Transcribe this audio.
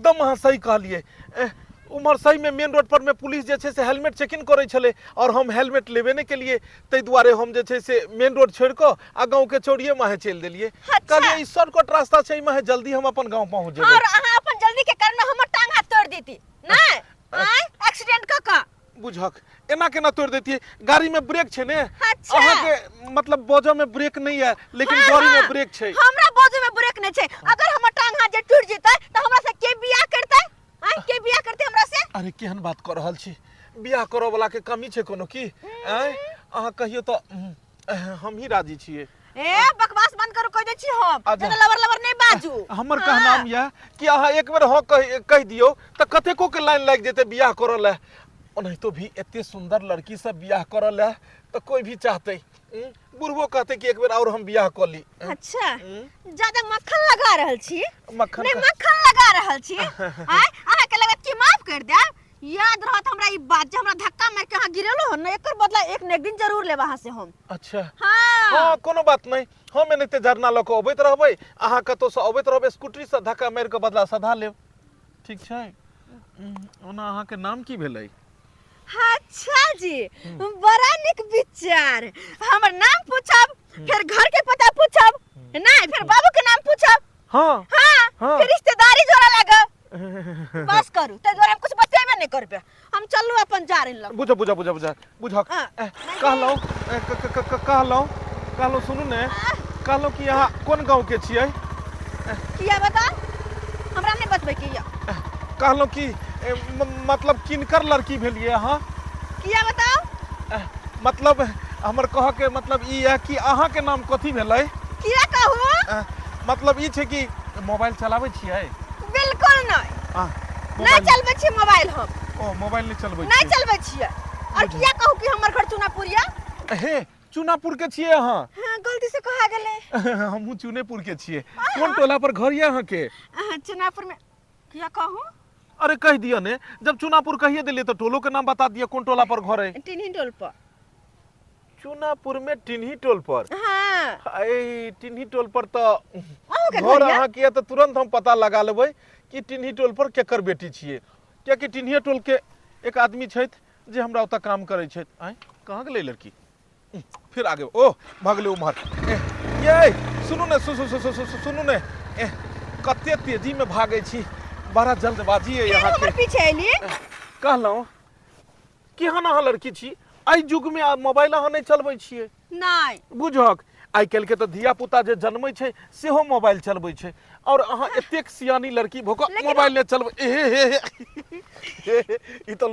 एकदम अहाँ सही कहलिए। उमर सही में मेन रोड पर में पुलिस जे छे से हेलमेट चेकिंग करे छले और हम हेलमेट लेबे नहीं के लिए तै दुआरे हम जे छे से मेन रोड छोड़ के आ गांव के चौड़िए माहे चल देलिए। कहलिए ई शॉर्टकट रास्ता छै, माहे जल्दी हम अपन गांव पहुंच जेबै। और अहाँ अपन जल्दी के कारण हमर टांग हाथ तोड़ देती नहीं एक्सीडेंट का बुझक एना केना तोड़ देती? गाड़ी में ब्रेक छे ने। अच्छा। अहाँ के मतलब बोझो में ब्रेक नहीं है लेकिन गाड़ी में ब्रेक छे। हमरा बोझ में ब्रेक नहीं छे। अगर हमर टांग हाथ जे टूट जेतै त हमरा से के बियाह करतै? के बियाह करतै हमरा से? अरे केहन बात कर रहल छी? बियाह करो वाला के कमी छे कोनो की? अहाँ कहियो तो हम ही राजी छिए। ए बकवास बंद करू कह दे छी हम। जना लवर लवर नहीं बाजू। हमर कहनाम या कि अहाँ एक बेर हो कह दियो त कतेको के लाइन लाग जेते बियाह करो ले। ओनहि तो भी एते सुंदर लड़की से बियाह करो ले तो कोई भी चाहते। बुढ़बो कहते कि एक बेर और हम बियाह कर ली। अच्छा ज्यादा मक्खन लगा रहल छी? मक्खन नहीं मक्खन लगा रहल छी। अहाँ के लगत कि माफ कर दे। याद रहत हमरा ई बात जे हमरा धक्का मार के अहाँ गिरेलो हो न, एकर बदला एक न एक दिन जरूर लेब अहाँ से हम। अच्छा हां कोनो बात नहीं। हम एनते झरना ल के अबैत रहबै, अहाँ कतो से अबैत रहबै स्कूटरी से धक्का मार के बदला सधा लेब। ठीक छै? ओना अहाँ के नाम की भेलै? अच्छा जी बड़ा निक विचार। हमर नाम पूछब, फिर घर के पता पूछब, नहीं फिर बाबू के नाम पूछब। हां हां फिर रिश्तेदारी जोड़ा लागब। बस करू ते द्वारा हम कुछ बतेबे नहीं करबे। हम चलू अपन जा रही लग। बुझ कहलो सुनू ने, कहलो कि यहाँ कोन गांव के छियै? किया बता? हमरा नहीं बतबै किया। कहलो कि मतलब किनकर लड़की भेलिए अहाँ? किया बताओ? मतलब हमर कह के मतलब ई है कि अहाँ के नाम कथी भेलै? किया कहू? मतलब ई छै कि मोबाइल चलाबै छियै? बिल्कुल नहीं। नहीं चलबै छी मोबाइल हम। ओ मोबाइल नहीं चलबै छी? नहीं चलबै छियै। और किया कहू कि हमर घर चुनापुरिया? हे चुनापुर के छियै अहाँ? हां गलती से कहा गेलै। हमहू चुनेपुर के छियै। कोन टोला पर घर है अहाँ के? चुनापुर में। किया कहू? अरे कह दिया ने, जब चुनापुर कहिए दिले तो टोलो के नाम बता दिया कौन टोला पर घर है। टिन्ही टोल पर। चुनापुर में टिन्ही टोल पर? हाँ। ए टिन्ही टोल पर तो घर अहाँ के तो तुरंत हम पता लगा लेबै कि टिन्ही टोल पर केकर बेटी छियै। क्या कि टिन्ही टोल के एक आदमी छथि जे हमरा ओता काम करै छथि। आइ कहाँ गेलै लड़की? फिर आगे ओ भगले उमहर। ये सुनू ने सुनू ने, कते तेजी में भागे छी, बड़ा जल्दबाजी है यहाँ के। पीछे एली कहलौं केहन अहाँ लड़की छी? आई युग में मोबाइल अहाँ नहीं चलबै छियै? नहीं। बुझक आई काल्हि के तो धिया पुता जे जन्मै छै सेहो मोबाइल चलबै छै और अहाँ एतेक सियानी लड़की भोक मोबाइल नहीं चलबै। ई तो